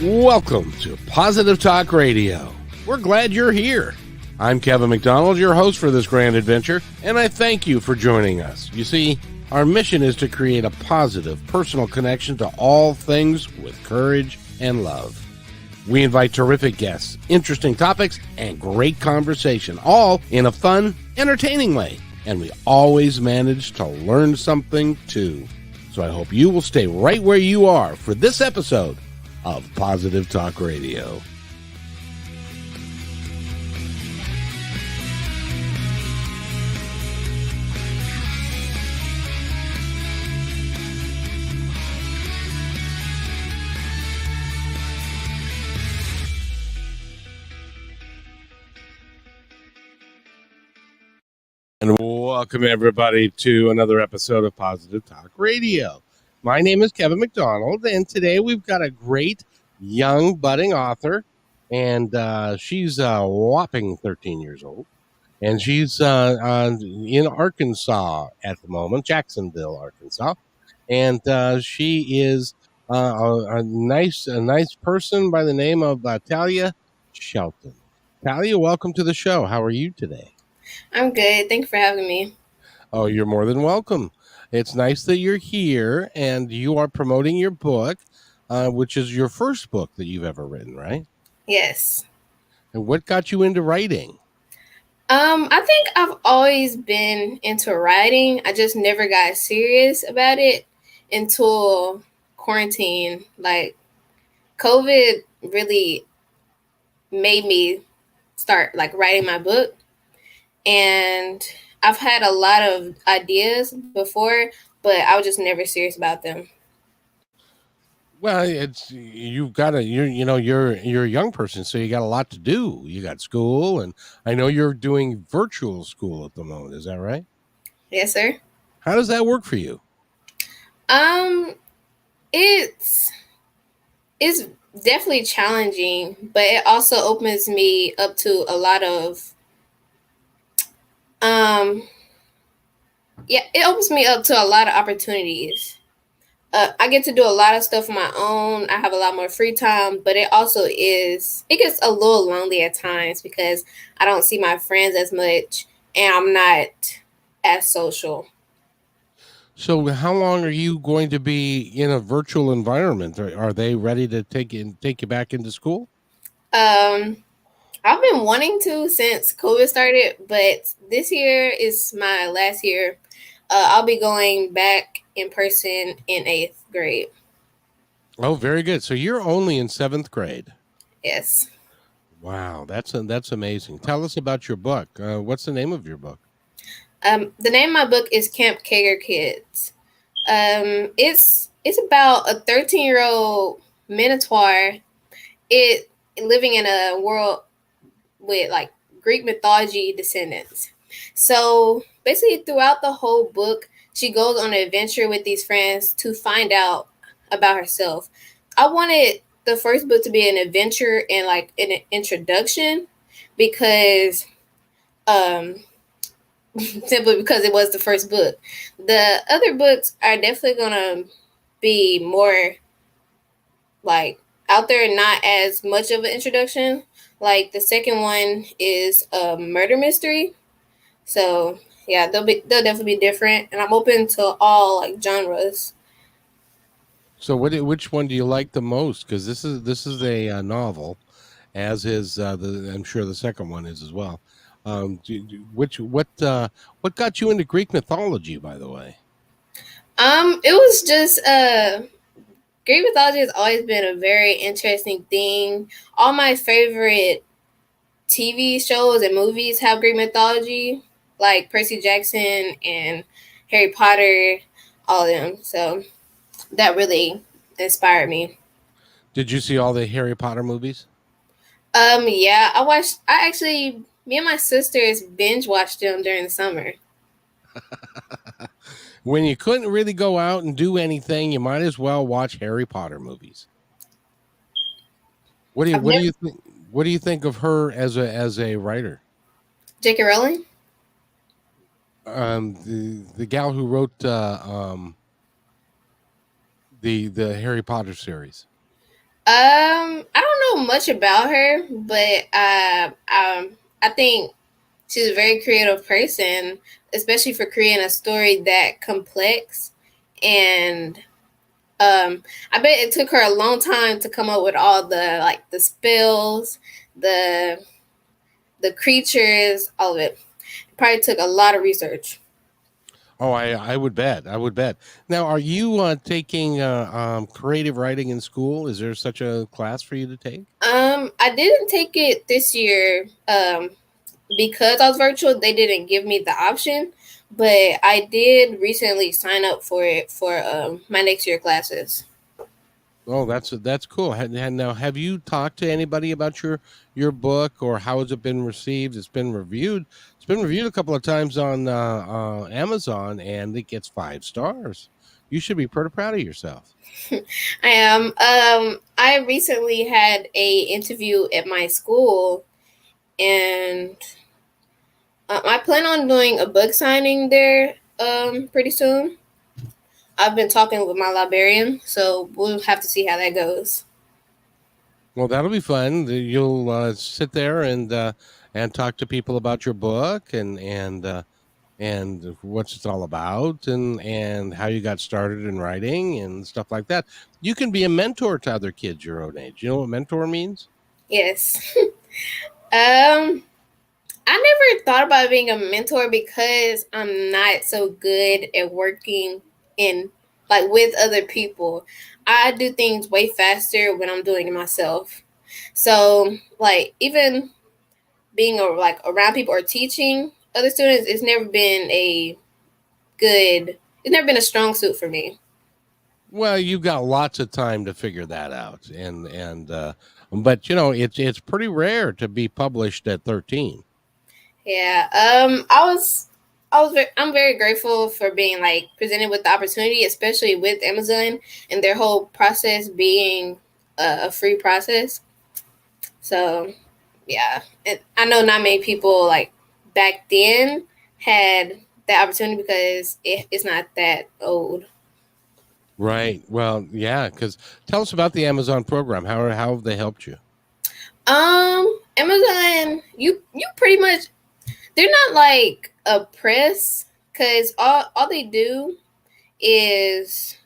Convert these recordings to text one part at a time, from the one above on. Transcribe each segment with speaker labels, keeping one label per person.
Speaker 1: Welcome to Positive Talk Radio. We're glad you're here. I'm Kevin McDonald, your host for this grand adventure, and I thank you for joining us. You see, our mission is to create a positive, personal connection to all things with courage and love. We invite terrific guests, interesting topics, and great conversation, all in a fun, entertaining way. And we always manage to learn something, too. So I hope you will stay right where you are for this episode of Positive Talk Radio. And welcome everybody to another episode of Positive Talk Radio. My name is Kevin McDonald, and today we've got a great young budding author, and she's a whopping 13 years old, and she's in Arkansas at the moment, Jacksonville, Arkansas, and she is a nice person by the name of Talia Shelton. Talia, welcome to the show. How are you today?
Speaker 2: I'm good. Thank you for having me.
Speaker 1: Oh, you're more than welcome. It's nice that you're here, and you are promoting your book, which is your first book that you've ever written, right?
Speaker 2: Yes.
Speaker 1: And what got you into writing?
Speaker 2: I think I've always been into writing. I just never got serious about it until quarantine. Like, COVID really made me start writing my book. And I've had a lot of ideas before, but I was just never serious about them.
Speaker 1: Well, you're a young person, so you got a lot to do. You got school, and I know you're doing virtual school at the moment. Is that right?
Speaker 2: Yes, sir.
Speaker 1: How does that work for you?
Speaker 2: It's definitely challenging, but it also opens me up to a lot of it opens me up to a lot of opportunities. I get to do a lot of stuff on my own. I have a lot more free time, but it gets a little lonely at times because I don't see my friends as much and I'm not as social.
Speaker 1: So how long are you going to be in a virtual environment? Are they ready to take you back into school?
Speaker 2: I've been wanting to since COVID started, but this year is my last year. I'll be going back in person in 8th grade.
Speaker 1: Oh, very good. So you're only in 7th grade.
Speaker 2: Yes.
Speaker 1: Wow, that's amazing. Tell us about your book. What's the name of your book?
Speaker 2: The name of my book is Kamp Kaeger Kids. It's about a 13-year-old minotaur living in a world with Greek mythology descendants. So basically throughout the whole book, she goes on an adventure with these friends to find out about herself. I wanted the first book to be an adventure and an introduction because simply because it was the first book. The other books are definitely gonna be more out there, not as much of an introduction. Like the second one is a murder mystery. So yeah, they'll definitely be different, and I'm open to all genres.
Speaker 1: So which one do you like the most? Because this is a novel, as is I'm sure the second one is as well. What got you into Greek mythology, by the way?
Speaker 2: It was just Greek mythology has always been a very interesting thing. All my favorite TV shows and movies have Greek mythology, like Percy Jackson and Harry Potter, all of them. So that really inspired me.
Speaker 1: Did you see all the Harry Potter movies?
Speaker 2: Yeah, me and my sisters binge watched them during the summer.
Speaker 1: When you couldn't really go out and do anything, you might as well watch Harry Potter movies. What do you think? What do you think of her as a writer?
Speaker 2: J.K. Rowling.
Speaker 1: The gal who wrote the Harry Potter series.
Speaker 2: I don't know much about her, but I think she's a very creative person, especially for creating a story that complex. And I bet it took her a long time to come up with all the like the spells, the the creatures, all of it. It probably took a lot of research.
Speaker 1: Oh, I would bet. I would bet. Now, are you taking creative writing in school? Is there such a class for you to take?
Speaker 2: I didn't take it this year. Because I was virtual, they didn't give me the option, but I did recently sign up for it for my next year classes.
Speaker 1: Oh, that's cool. Now, have you talked to anybody about your book, or how has it been received? It's been reviewed. It's been reviewed a couple of times on Amazon, and it gets 5 stars. You should be pretty proud of yourself.
Speaker 2: I am. I recently had a interview at my school, and I plan on doing a book signing there pretty soon. I've been talking with my librarian, so we'll have to see how that goes.
Speaker 1: Well, that'll be fun. You'll sit there and talk to people about your book and what's it's all about and how you got started in writing and stuff like that. You can be a mentor to other kids your own age. You know what mentor means?
Speaker 2: Yes. um, I never thought about being a mentor because I'm not so good at working in like with other people. I do things way faster when I'm doing it myself. So like even being like around people or teaching other students, it's never been a good. It's never been a strong suit for me.
Speaker 1: Well, you've got lots of time to figure that out, but you know it's pretty rare to be published at 13.
Speaker 2: Yeah. I'm very grateful for being like presented with the opportunity, especially with Amazon and their whole process being a free process. So yeah, and I know not many people like back then had the opportunity because it's not that old.
Speaker 1: Right. Well, yeah. Because tell us about the Amazon program. How have they helped you?
Speaker 2: Amazon, you pretty much they're not like a press because all they do is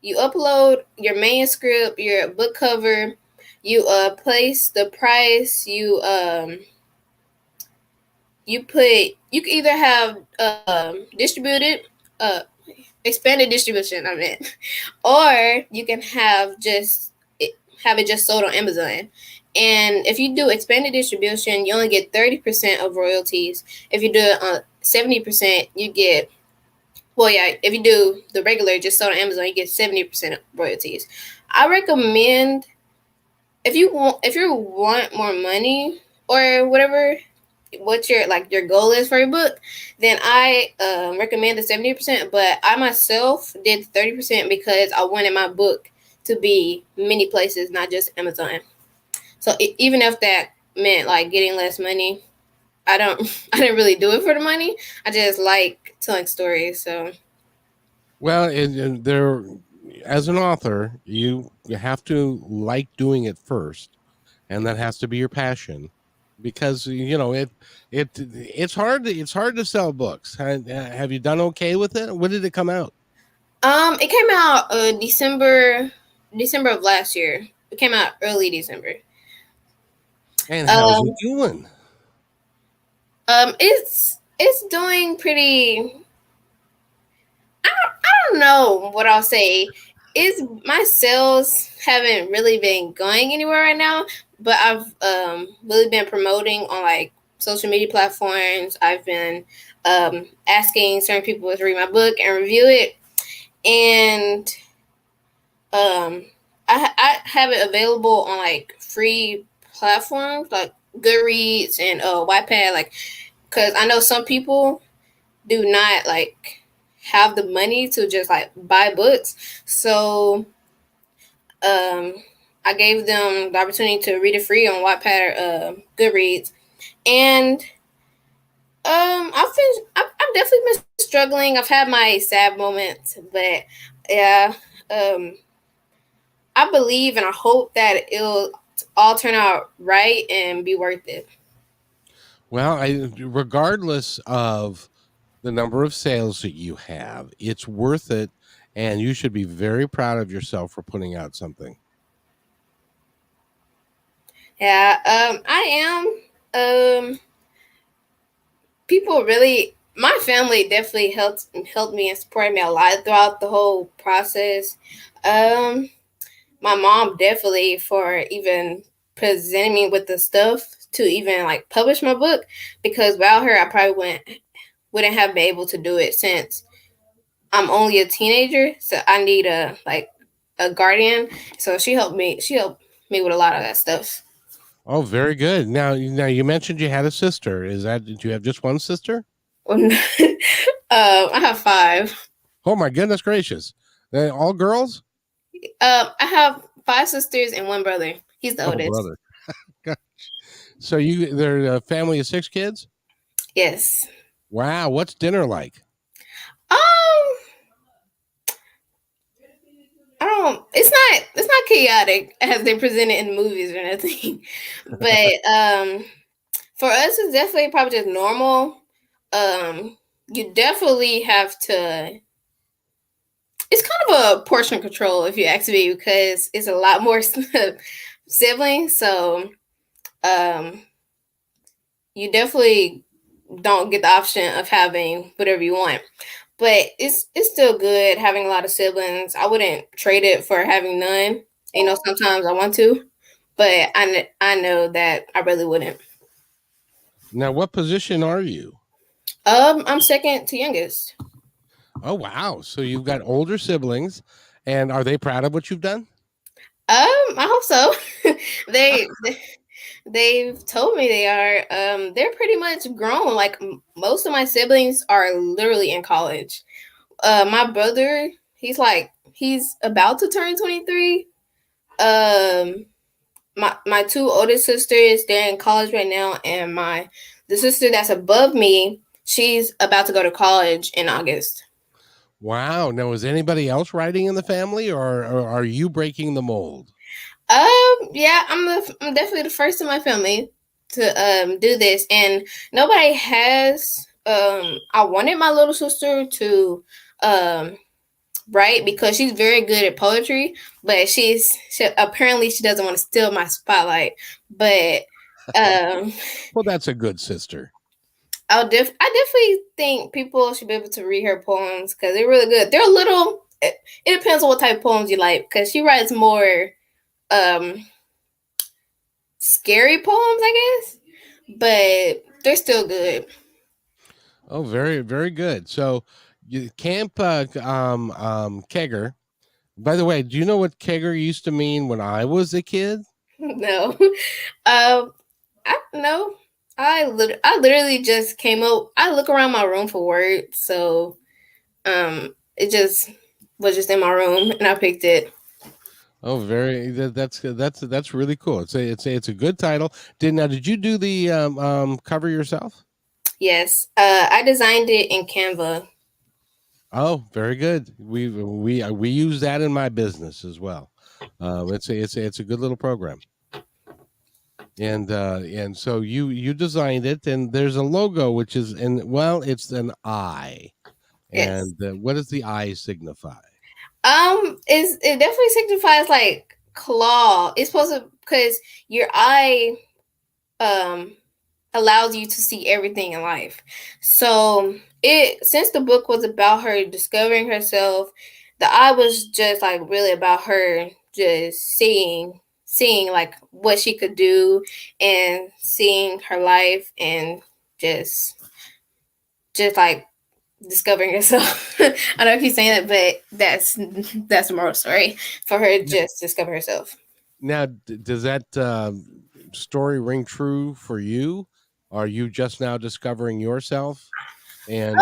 Speaker 2: you upload your manuscript, your book cover, you place the price, you put you can either have distributed uh expanded distribution I meant, or you can have have it just sold on Amazon. And if you do expanded distribution, you only get 30% of royalties. If you do it on 70%, you get well, yeah. If you do the regular just sold on Amazon, you get 70% royalties. I recommend if you want more money or whatever, what your like your goal is for your book, then I recommend the 70%. But I myself did 30% because I wanted my book to be many places, not just Amazon. So even if that meant like getting less money, I don't. I didn't really do it for the money. I just like telling stories. So
Speaker 1: Well, there, as an author, you have to like doing it first, and that has to be your passion, because you know it's hard to sell books. Have you done okay with it? When did it come out?
Speaker 2: it came out December of last year. It came out early December.
Speaker 1: And how's it
Speaker 2: Um,
Speaker 1: doing?
Speaker 2: it's doing pretty. I don't know what I'll say. Is my sales haven't really been going anywhere right now, but I've really been promoting on like social media platforms. I've been asking certain people to read my book and review it, and um, I have it available on like free platforms like Goodreads and Wattpad, like because I know some people do not like have the money to just like buy books. So um I gave them the opportunity to read it free on Wattpad or Goodreads. And I've definitely been struggling. I've had my sad moments, but yeah, um I believe and I hope that it'll all turn out right and be worth it.
Speaker 1: Well, regardless of the number of sales that you have, it's worth it, and you should be very proud of yourself for putting out something.
Speaker 2: Yeah, I am. People really, my family definitely helped me and supported me a lot throughout the whole process. Um, my mom definitely for even presenting me with the stuff to even like publish my book, because without her I probably wouldn't have been able to do it, since I'm only a teenager, so I need a guardian. So she helped me with a lot of that stuff.
Speaker 1: Oh, very good. Now you mentioned you had a sister. Did you have just one sister?
Speaker 2: I have five.
Speaker 1: Oh my goodness gracious! All girls?
Speaker 2: I have five sisters and one brother. He's the
Speaker 1: Oh,
Speaker 2: oldest.
Speaker 1: brother. So they're a family of 6 kids?
Speaker 2: Yes.
Speaker 1: Wow, what's dinner like?
Speaker 2: Um, I don't. It's not chaotic as they present it in movies or anything, but for us, it's definitely probably just normal. You definitely have to. It's kind of a portion control, if you ask me, because it's a lot more siblings. So, um, you definitely don't get the option of having whatever you want. But it's still good having a lot of siblings. I wouldn't trade it for having none. You know, sometimes I want to, but I know that I really wouldn't.
Speaker 1: Now, what position are you?
Speaker 2: I'm second to youngest.
Speaker 1: Oh, wow. So you've got older siblings, and are they proud of what you've done?
Speaker 2: I hope so. they they've told me they are. They're pretty much grown. Like most of my siblings are literally in college. My brother, he's about to turn 23. Um, my two oldest sisters, they're in college right now, and the sister that's above me, she's about to go to college in August.
Speaker 1: Wow. Now, is anybody else writing in the family, or are you breaking the mold?
Speaker 2: Yeah, I'm definitely the first in my family to do this, and nobody has. I wanted my little sister to um write because she's very good at poetry, but apparently she doesn't want to steal my spotlight. But um,
Speaker 1: Well, that's a good sister.
Speaker 2: I definitely think people should be able to read her poems because they're really good. They're a little. It depends on what type of poems you like, because she writes more um scary poems, I guess, but they're still good.
Speaker 1: Oh, very, very good. So, Camp Kaeger. By the way, do you know what Kaeger used to mean when I was a kid?
Speaker 2: No, I no. I literally just came up. I look around my room for words, so it just was just in my room, and I picked it.
Speaker 1: Oh, that's really cool. It's a good title. Did you do the cover yourself?
Speaker 2: Yes, I designed it in Canva.
Speaker 1: Oh, very good. We use that in my business as well. It's a good little program. And so you designed it, and there's a logo which is it's an eye.
Speaker 2: Yes.
Speaker 1: And what does the eye signify?
Speaker 2: It definitely signifies like claw. It's supposed to, because your eye um allows you to see everything in life. So it since the book was about her discovering herself, the eye was just like really about her just seeing like what she could do, and seeing her life, and just like discovering herself. I don't know if keep saying that, but that's the moral story for her to just discover herself.
Speaker 1: Now, does that story ring true for you? Are you just now discovering yourself and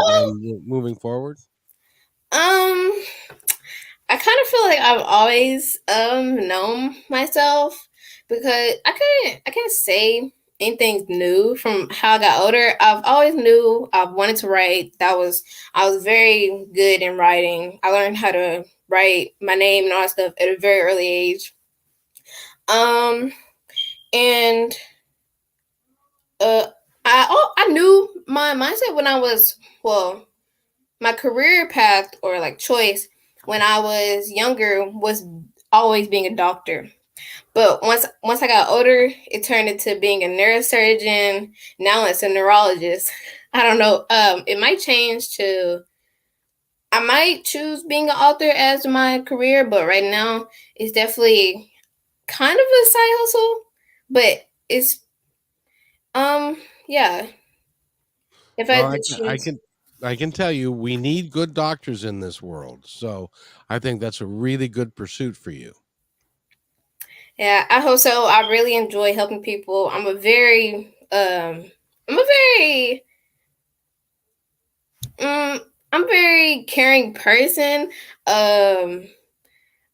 Speaker 1: moving forward?
Speaker 2: Um, I kind of feel like I've always known myself, because I can't say anything new from how I got older. I've always knew I wanted to write. I was very good in writing. I learned how to write my name and all that stuff at a very early age. Um, and I knew my mindset when I was, well, my career path or like choice when I was younger was always being a doctor. But once I got older, it turned into being a neurosurgeon. Now it's a neurologist. I don't know. It might change to, I might choose being an author as my career, but right now it's definitely kind of a side hustle. But it's yeah. If I
Speaker 1: Well,
Speaker 2: had to choose,
Speaker 1: I can tell you, we need good doctors in this world. So I think that's a really good pursuit for you.
Speaker 2: yeah, I hope so. I really enjoy helping people. I'm a very I'm a very caring person. Um,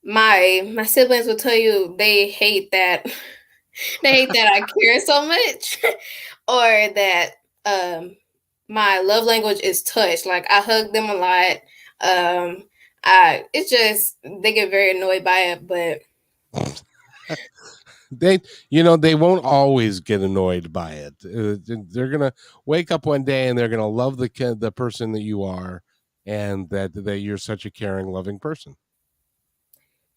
Speaker 2: my siblings will tell you they hate that they hate that I care so much, or that um my love language is touch. Like I hug them a lot. I it's just they get very annoyed by it, but
Speaker 1: They, they won't always get annoyed by it. They're gonna wake up one day and they're gonna love the person that you are, and that you're such a caring, loving person.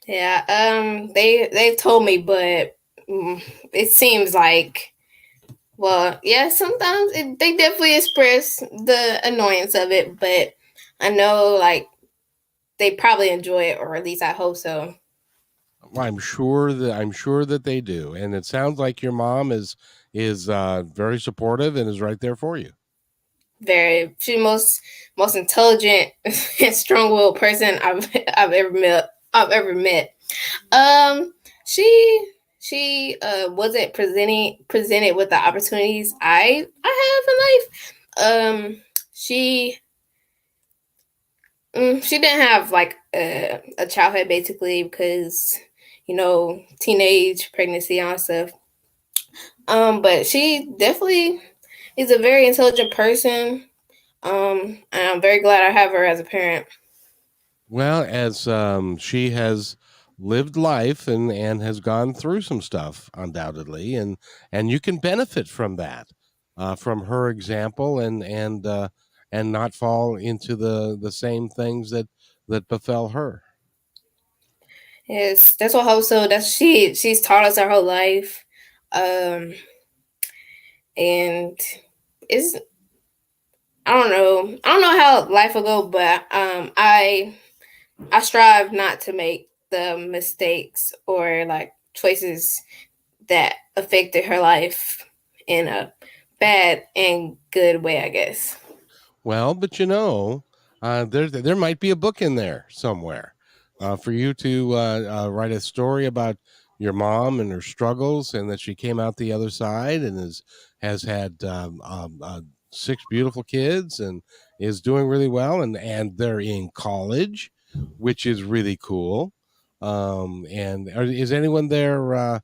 Speaker 2: yeah, they've told me, but it seems like, well, yeah, sometimes they definitely express the annoyance of it, but I know like they probably enjoy it, or at least I hope so.
Speaker 1: I'm sure that they do, and it sounds like your mom is very supportive and is right there for you.
Speaker 2: Very, she's most intelligent and strong willed person I've ever met. I've ever met. Um, she wasn't presented with the opportunities I have in life. She didn't have like a childhood basically because teenage pregnancy and all stuff. But she definitely is a very intelligent person. And I'm very glad I have her as a parent.
Speaker 1: Well, as she has lived life and has gone through some stuff undoubtedly, and you can benefit from that, from her example, and not fall into the same things that befell her.
Speaker 2: Yes, that's what I hope so. She's taught us our whole life. Um, and it's I don't know how life will go, but I strive not to make the mistakes or like choices that affected her life in a bad and good way, I guess.
Speaker 1: Well, but there might be a book in there somewhere, for you to write a story about your mom and her struggles, and that she came out the other side and has had six beautiful kids and is doing really well, and they're in college, which is really cool. Is anyone there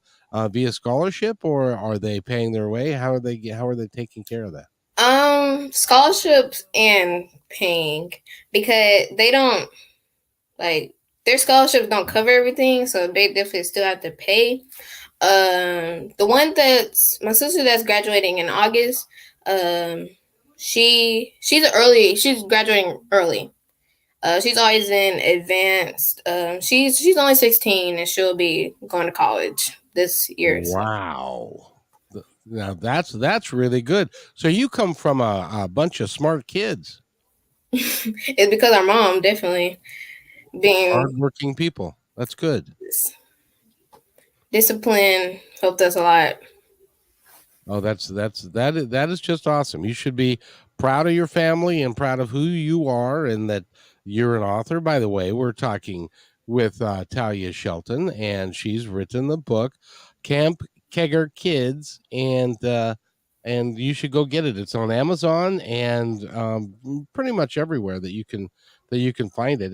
Speaker 1: via scholarship, or are they paying their way? How are they taking care of that?
Speaker 2: Scholarships and paying because they don't like their scholarships don't cover everything, so they definitely still have to pay. The one that's my sister that's graduating in August, um, she's graduating early. She's always in advanced. She's only 16 and she'll be going to college this year. So.
Speaker 1: Wow. Now that's really good. So you come from a bunch of smart kids,
Speaker 2: It's because our mom definitely being
Speaker 1: hardworking people. That's good.
Speaker 2: discipline helped us a lot.
Speaker 1: Oh, that is just awesome. You should be proud of your family and proud of who you are, and that you're an author. By the way, we're talking with Talia Shelton, and she's written the book Kamp Kaeger Kids, and you should go get it. It's on Amazon and pretty much everywhere that you can find it.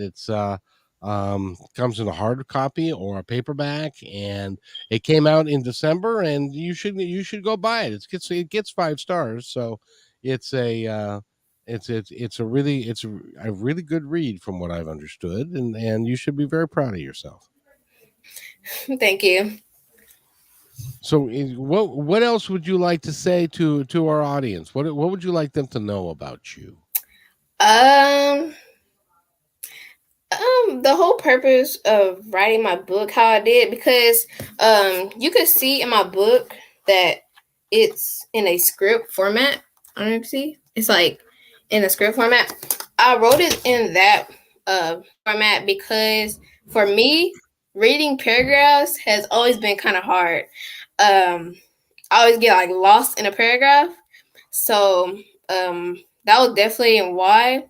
Speaker 1: Comes in a hard copy or a paperback, and it came out in December. And you should go buy it. It gets 5 stars, so it's a really good read from what I've understood, and you should be very proud of yourself.
Speaker 2: Thank you.
Speaker 1: So, what else would you like to say to our audience? What would you like them to know about you?
Speaker 2: Um, the whole purpose of writing my book, how I did, because you could see in my book that it's in a script format. I don't know if you see. It's like in a script format. I wrote it in that format because for me, reading paragraphs has always been kind of hard. I always get like lost in a paragraph. So that was definitely why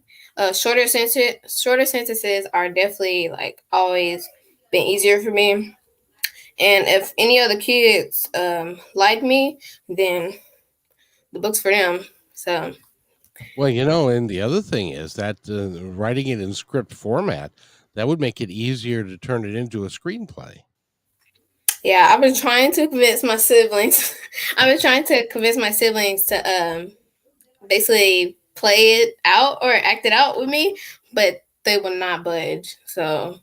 Speaker 2: shorter sentences are definitely like always been easier for me. And if any other kids like me, then the book's for them. So
Speaker 1: Well, and the other thing is that writing it in script format, that would make it easier to turn it into a screenplay.
Speaker 2: yeah, I've been trying to convince my siblings. I've been trying to convince my siblings to basically play it out or act it out with me, but they will not budge. So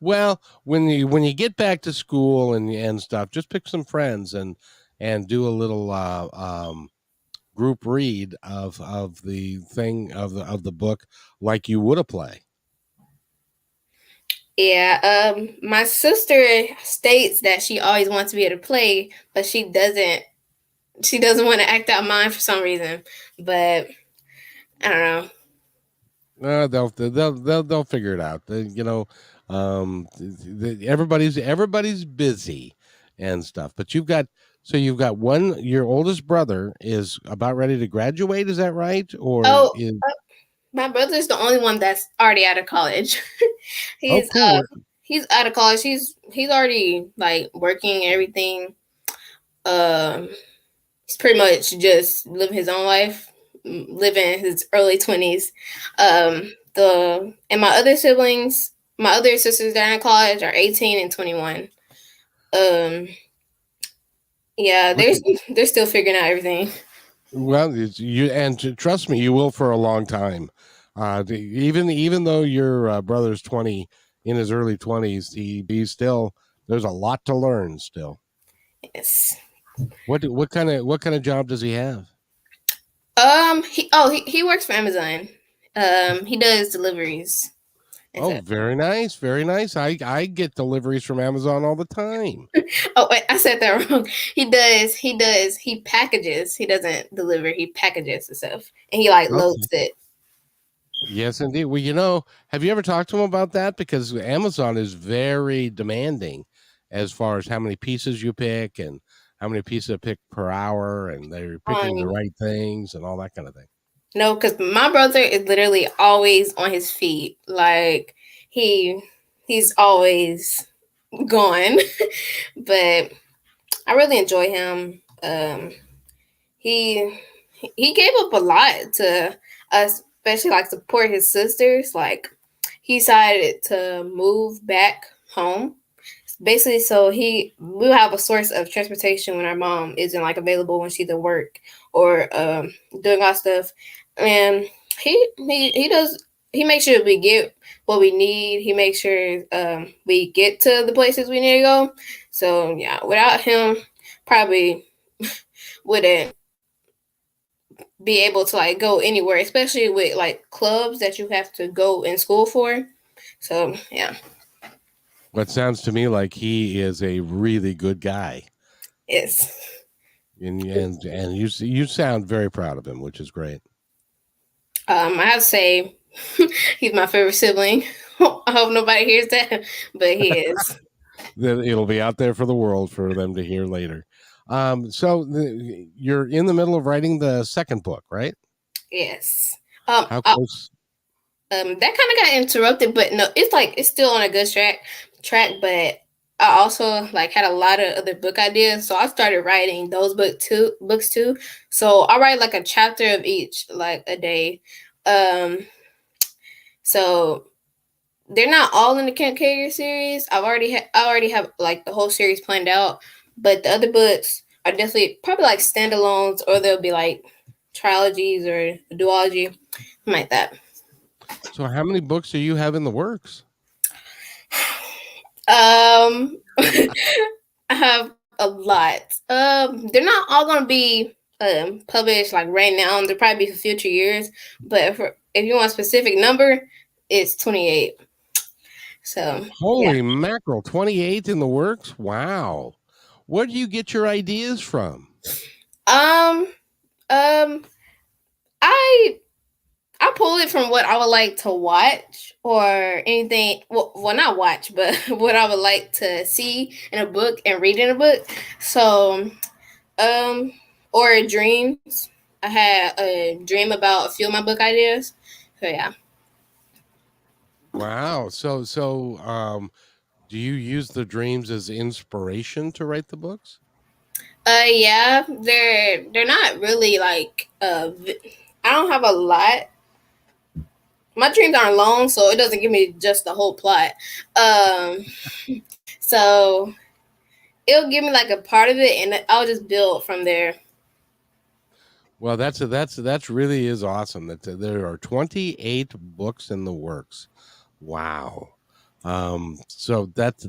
Speaker 1: Well, when you get back to school and stuff, just pick some friends and do a little group read of the thing of the book like you would a play.
Speaker 2: yeah, my sister states that she always wants to be able to play, but she doesn't. She doesn't want to act out mine for some reason. But I don't know.
Speaker 1: They'll figure it out. Everybody's busy and stuff. But you've got one. Your oldest brother is about ready to graduate. Is that right? Or
Speaker 2: Oh,
Speaker 1: is
Speaker 2: my brother's the only one that's already out of college.
Speaker 1: oh
Speaker 2: he's
Speaker 1: cool.
Speaker 2: he's out of college. He's already like working and everything. Um, he's pretty much just living his own life, living his early 20s. And my other sisters that are in college are 18 and 21. Um, yeah,
Speaker 1: Look at
Speaker 2: they're still figuring out everything.
Speaker 1: Well, trust me, you will for a long time. Even though your brother's 20, in his early 20s, he's still there's a lot to learn still.
Speaker 2: Yes.
Speaker 1: What kind of job does he have?
Speaker 2: He works for Amazon. He does deliveries.
Speaker 1: Oh, very nice, very nice. I get deliveries from Amazon all the time.
Speaker 2: Oh wait, I said that wrong. He packages. He doesn't deliver. He packages the stuff, and he like
Speaker 1: Okay.
Speaker 2: loads it.
Speaker 1: Yes, indeed. Well, have you ever talked to him about that? Because Amazon is very demanding as far as how many pieces you pick and how many pieces you pick per hour, and they're picking the right things and all that kind of thing.
Speaker 2: No, because my brother is literally always on his feet. Like he's always gone. But I really enjoy him. He he gave up a lot to us, especially like support his sisters. Like he decided to move back home. Basically, so we'll have a source of transportation when our mom isn't like available when she's at work or doing our stuff. And he makes sure we get what we need. He makes sure we get to the places we need to go. So yeah, without him, probably wouldn't be able to like go anywhere, especially with like clubs that you have to go in school for. So yeah.
Speaker 1: What sounds to me like he is a really good guy.
Speaker 2: Yes.
Speaker 1: And you sound very proud of him, which is great.
Speaker 2: I have to say he's my favorite sibling. I hope nobody hears that, but he is.
Speaker 1: It'll be out there for the world for them to hear later. So you're in the middle of writing the second book, right?
Speaker 2: Yes.
Speaker 1: How close?
Speaker 2: That kind of got interrupted, but no, it's still on a good track. But I also like had a lot of other book ideas, so I started writing those books too. So I write like a chapter of each, like a day. So they're not all in the Kamp Kaeger series. I already have like the whole series planned out, but the other books are definitely probably like standalones, or they'll be like trilogies or a duology, something like that.
Speaker 1: So how many books do you have in the works?
Speaker 2: I have a lot. They're not all gonna be published like right now. They'll probably be for future years. But if you want a specific number, it's 28. So yeah.
Speaker 1: Holy mackerel, 28 in the works? Wow. Where do you get your ideas from?
Speaker 2: Um. Um. I I pull it from what I would like to watch or anything. Well, not watch, but what I would like to see in a book and read in a book. So, um, or dreams. I had a dream about a few of my book ideas. So yeah.
Speaker 1: Wow. Do you use the dreams as inspiration to write the books?
Speaker 2: Yeah, they're not really like I don't have a lot. My dreams aren't long, so it doesn't give me just the whole plot. Um, so it'll give me like a part of it, and I'll just build from there.
Speaker 1: Well, that's really is awesome. That there are 28 books in the works. Wow. So that's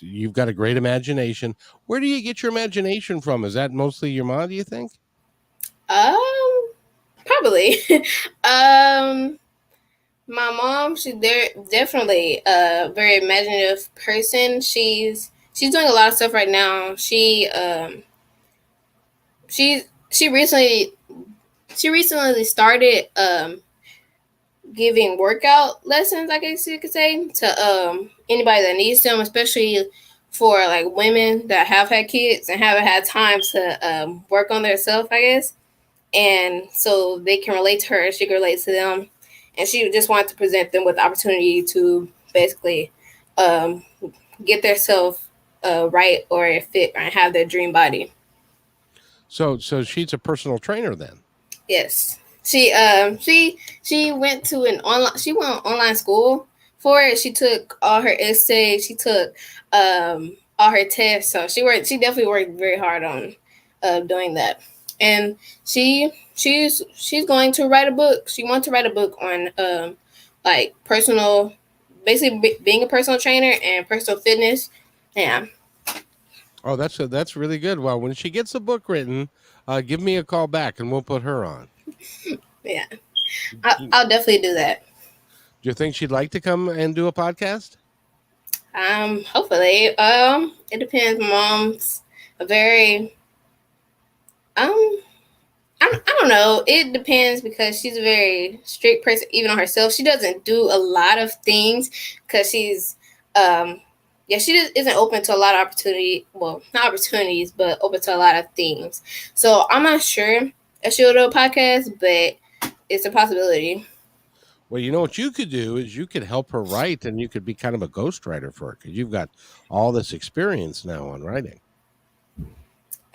Speaker 1: you've got a great imagination. Where do you get your imagination from? Is that mostly your mom, do you think?
Speaker 2: Probably. um, my mom, they're definitely a very imaginative person. She's doing a lot of stuff right now. She she recently she recently started giving workout lessons, I guess you could say, to anybody that needs them, especially for like women that have had kids and haven't had time to work on their self, I guess. And so they can relate to her, she can relate to them, and she just wanted to present them with the opportunity to basically um, get their self right or fit and have their dream body.
Speaker 1: So she's a personal trainer then.
Speaker 2: Yes. She went to an online she went on online school for it. She took all her essays, she took all her tests. So she definitely worked very hard on doing that. And she's going to write a book. She wants to write a book on like personal, basically being a personal trainer and personal fitness. Yeah.
Speaker 1: Oh, that's really good. Well, when she gets a book written, give me a call back and we'll put her on.
Speaker 2: Yeah.
Speaker 1: Do
Speaker 2: I'll definitely do that.
Speaker 1: you think she'd like to come and do a podcast?
Speaker 2: Hopefully. It depends. My mom's a very um I don't know. It depends because she's a very strict person, even on herself. She doesn't do a lot of things because she's yeah, she just isn't open to a lot of opportunity. Well, not opportunities, but open to a lot of things. So I'm not sure if she'll do a podcast, but it's a possibility.
Speaker 1: Well, you know what you could do is you could help her write, and you could be kind of a ghostwriter for her because you've got all this experience now on writing.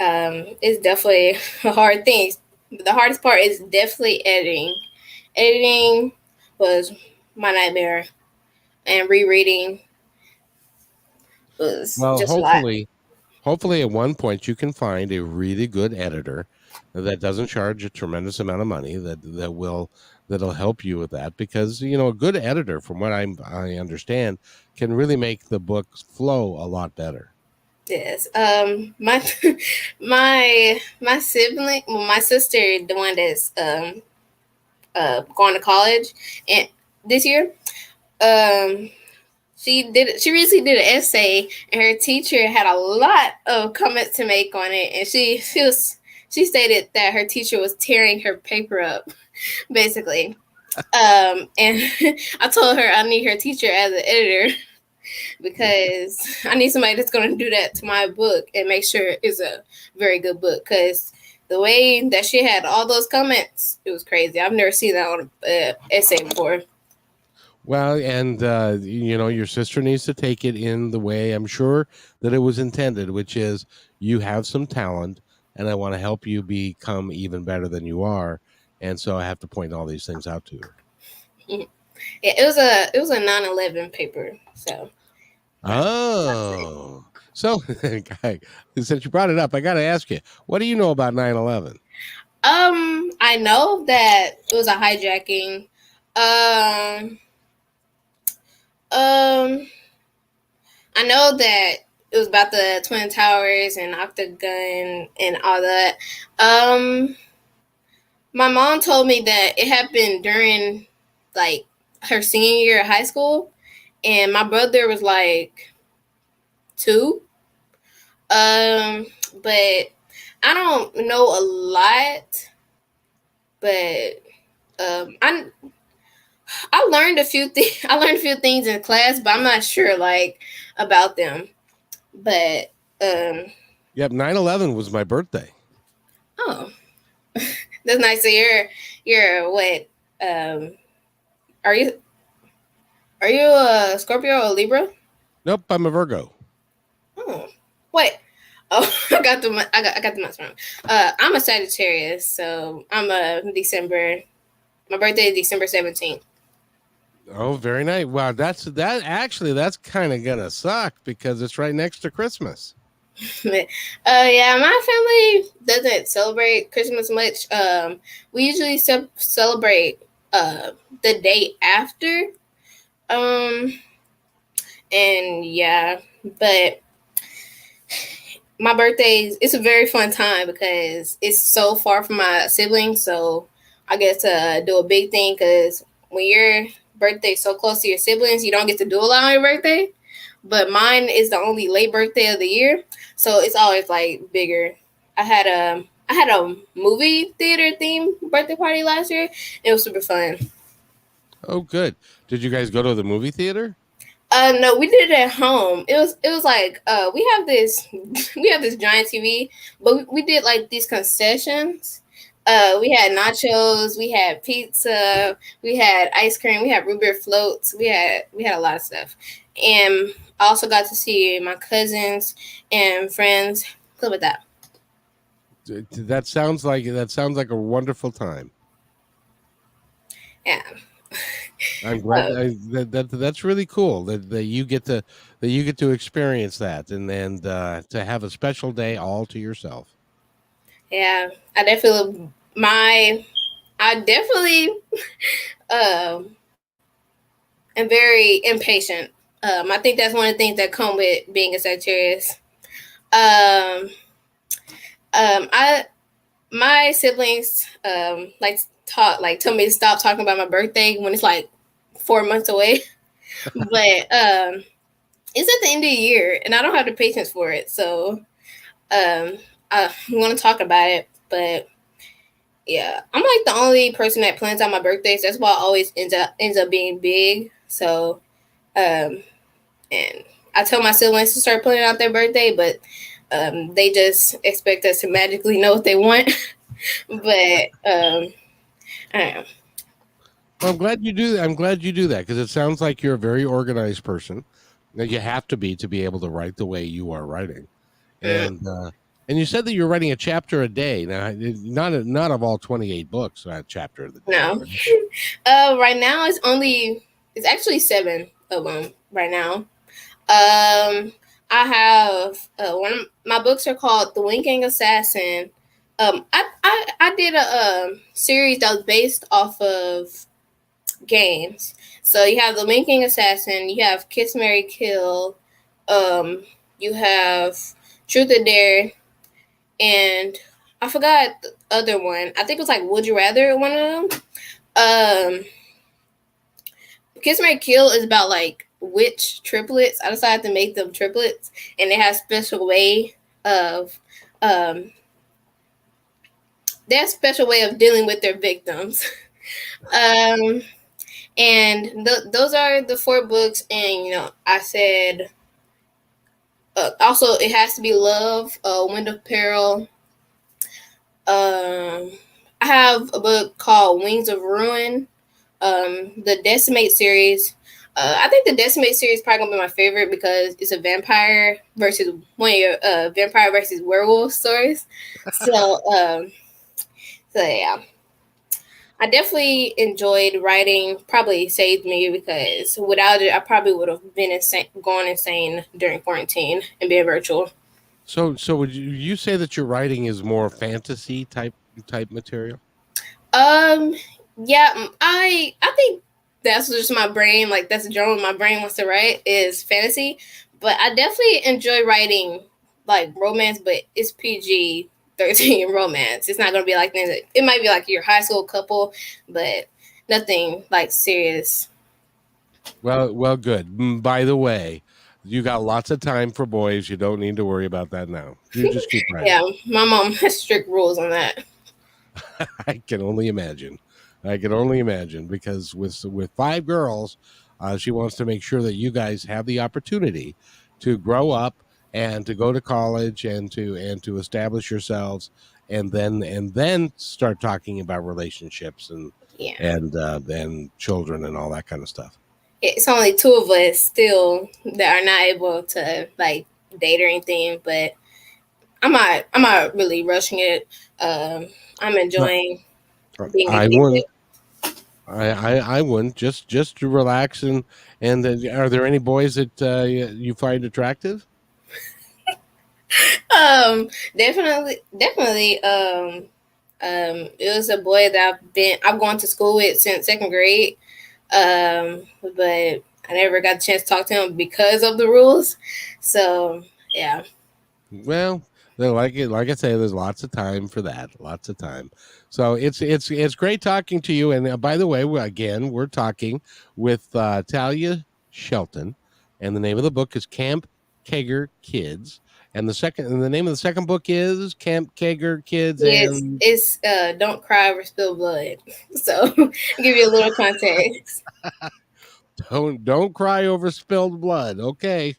Speaker 2: It's definitely a hard thing. The hardest part is definitely editing. Editing was my nightmare, and rereading was
Speaker 1: Well,
Speaker 2: just a lot.
Speaker 1: hopefully at one point you can find a really good editor that doesn't charge a tremendous amount of money that'll help you with that because a good editor, from what I understand, can really make the books flow a lot better.
Speaker 2: Yes. My my sibling, well, my sister, the one that's going to college, and this year, um, she recently did an essay, and her teacher had a lot of comments to make on it, and she stated that her teacher was tearing her paper up, basically. And I told her I need her teacher as an editor because I need somebody that's going to do that to my book and make sure it's a very good book. Because the way that she had all those comments, it was crazy. I've never seen that on an essay before.
Speaker 1: Well, and your sister needs to take it in the way I'm sure that it was intended, which is you have some talent, and I want to help you become even better than you are, and so I have to point all these things out to her.
Speaker 2: Yeah, it was a 9/11 paper. So
Speaker 1: Oh, so since you brought it up, I got to ask you, what do you know about 9/11?
Speaker 2: I know that it was a hijacking. Um, um, I know that it was about the Twin Towers and Octagon and all that. Um, my mom told me that it happened during like her senior year of high school, and my brother was like 2. But I don't know a lot, but I learned a few things. I learned a few things in class, but I'm not sure like about them. But
Speaker 1: Yep, 9/11 was my birthday.
Speaker 2: oh, that's nice. So you're what? Um, are you a Scorpio or a Libra?
Speaker 1: Nope, I'm a Virgo.
Speaker 2: Oh, wait. Oh, I got the months wrong. I'm a Sagittarius, so I'm a December. My birthday is December 17th.
Speaker 1: Oh, very nice. Wow, that's kind of gonna suck because it's right next to Christmas.
Speaker 2: Yeah, my family doesn't celebrate Christmas much. We usually celebrate the day after. Um, and yeah, but my birthday it's a very fun time because it's so far from my siblings. So I get to do a big thing because when your birthday's so close to your siblings, you don't get to do a lot on your birthday. But mine is the only late birthday of the year, so it's always like bigger. I had a movie theater theme birthday party last year. It was super fun.
Speaker 1: Oh, good. Did you guys go to the movie theater?
Speaker 2: No, we did it at home. It was like we have this we have this giant TV, but we did like these concessions. We had nachos, we had pizza, we had ice cream, we had root beer floats, we had a lot of stuff, and I also got to see my cousins and friends. Stuff like that.
Speaker 1: That sounds like a wonderful time.
Speaker 2: Yeah.
Speaker 1: I'm glad
Speaker 2: Uh,
Speaker 1: that's really cool that you get to experience that and to have a special day all to yourself.
Speaker 2: yeah. I definitely um am very impatient. I think that's one of the things that come with being a Sagittarius. Um, I my siblings tell me to stop talking about my birthday when it's like 4 months away. But it's at the end of the year, and I don't have the patience for it. So I want to talk about it, but yeah, I'm like the only person that plans out my birthdays. That's why it always ends up being big. So um, and I tell my siblings to start planning out their birthday, but they just expect us to magically know what they want. But I don't know.
Speaker 1: Well, I'm glad you do that because it sounds like you're a very organized person. That you have to be able to write the way you are writing,
Speaker 2: Mm,
Speaker 1: and you said that you're writing a chapter a day. Now, not of all 28 books, a chapter of the day.
Speaker 2: no.
Speaker 1: Right?
Speaker 2: Right now it's actually 7 of them right now. I have one of my books are called The Winking Assassin. I did a series that was based off of games. So you have The Winking Assassin, you have Kiss Mary Kill, um, you have Truth or Dare, and I forgot the other one. I think it was like Would You Rather, one of them. Um, Kiss Mary Kill is about like witch triplets. I decided to make them triplets, and they have special way of um their special way of dealing with their victims. um, and those are the 4 books, and I said also it has to be Love, Wind of Peril. I have a book called Wings of Ruin. The Decimate series. I think the Decimate series is probably gonna be my favorite because it's a vampire versus werewolf stories. So, so yeah, I definitely enjoyed writing. Probably saved me because without it, I probably would have been gone insane during quarantine and being virtual.
Speaker 1: So would you say that your writing is more fantasy type material?
Speaker 2: Yeah, I think that's just my brain. Like that's the genre my brain wants to write is fantasy. But I definitely enjoy writing like romance, but it's PG-13 romance. It's not gonna be like it might be like your high school couple, but nothing like serious.
Speaker 1: Well, good. By the way, you got lots of time for boys. You don't need to worry about that now. You just keep writing.
Speaker 2: Yeah, my mom has strict rules on that.
Speaker 1: I can only imagine. Because with 5 girls, she wants to make sure that you guys have the opportunity to grow up and to go to college and to establish yourselves, and then start talking about relationships and children and all that kind of stuff.
Speaker 2: It's only 2 of us still that are not able to like date or anything, but I'm not really rushing it. I'm enjoying being addicted.
Speaker 1: I wouldn't just to relax and are there any boys that you find attractive?
Speaker 2: Definitely. It was a boy that I've gone to school with since 2nd grade. But I never got a chance to talk to him because of the rules. So yeah.
Speaker 1: Well, like I say, there's lots of time for that. Lots of time. So it's great talking to you. And by the way, again, we're talking with Talia Shelton, and the name of the book is Kamp Kaeger Kids. And the name of the second book is Kamp Kaeger Kids.
Speaker 2: Yes, it's Don't Cry Over Spilled Blood. So give you a little context.
Speaker 1: Don't cry over spilled blood. Okay.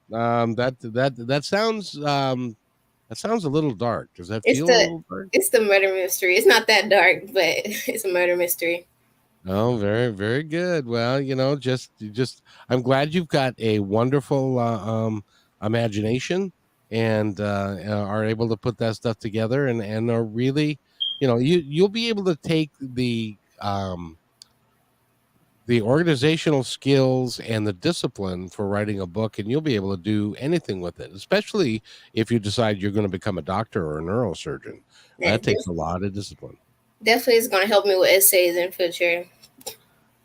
Speaker 1: That sounds a little dark. Does that feel a little dark?
Speaker 2: It's the murder mystery. It's not that dark, but it's a murder mystery.
Speaker 1: Oh, very, very good. Well, just I'm glad you've got a wonderful imagination and are able to put that stuff together and are really, you'll be able to take the organizational skills and the discipline for writing a book, and you'll be able to do anything with it, especially if you decide you're going to become a doctor or a neurosurgeon. That takes a lot of discipline.
Speaker 2: Definitely is going to help me with essays in future.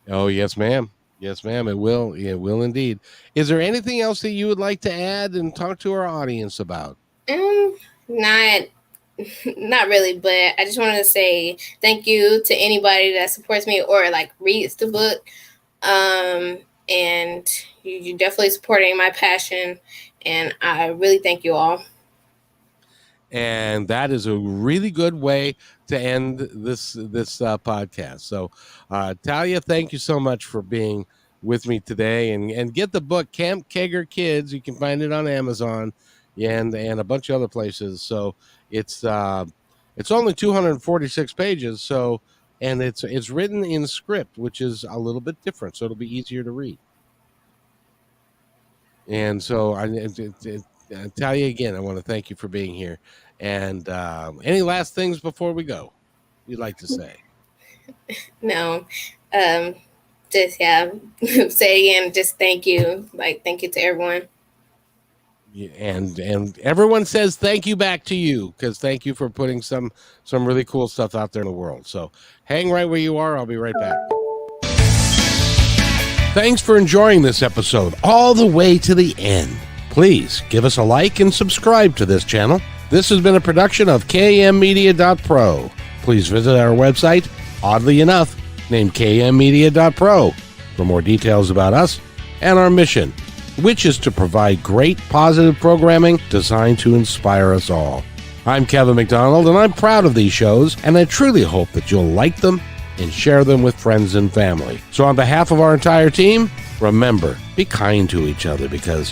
Speaker 1: Oh, yes, ma'am. Yes, ma'am. It will. It will indeed. Is there anything else that you would like to add and talk to our audience about?
Speaker 2: Not really, but I just wanted to say thank you to anybody that supports me or like reads the book. And you're definitely supporting my passion, and I really thank you all.
Speaker 1: And that is a really good way to end this podcast. So, Talia, thank you so much for being with me today, and get the book Kamp Kaeger Kids. You can find it on Amazon and a bunch of other places. So it's only 246 pages. So, and it's written in script, which is a little bit different. So it'll be easier to read. And so Talia, again, I want to thank you for being here. And any last things before we go you'd like to say?
Speaker 2: No, just say again, just thank you. Like, thank you to everyone.
Speaker 1: And everyone says thank you back to you, because thank you for putting some really cool stuff out there in the world. So hang right where you are. I'll be right back. Thanks for enjoying this episode all the way to the end. Please give us a like and subscribe to this channel. This has been a production of kmmedia.pro. Please visit our website, oddly enough, named kmmedia.pro, for more details about us and our mission, which is to provide great positive programming designed to inspire us all. I'm Kevin McDonald, and I'm proud of these shows, and I truly hope that you'll like them and share them with friends and family. So on behalf of our entire team, remember, be kind to each other, because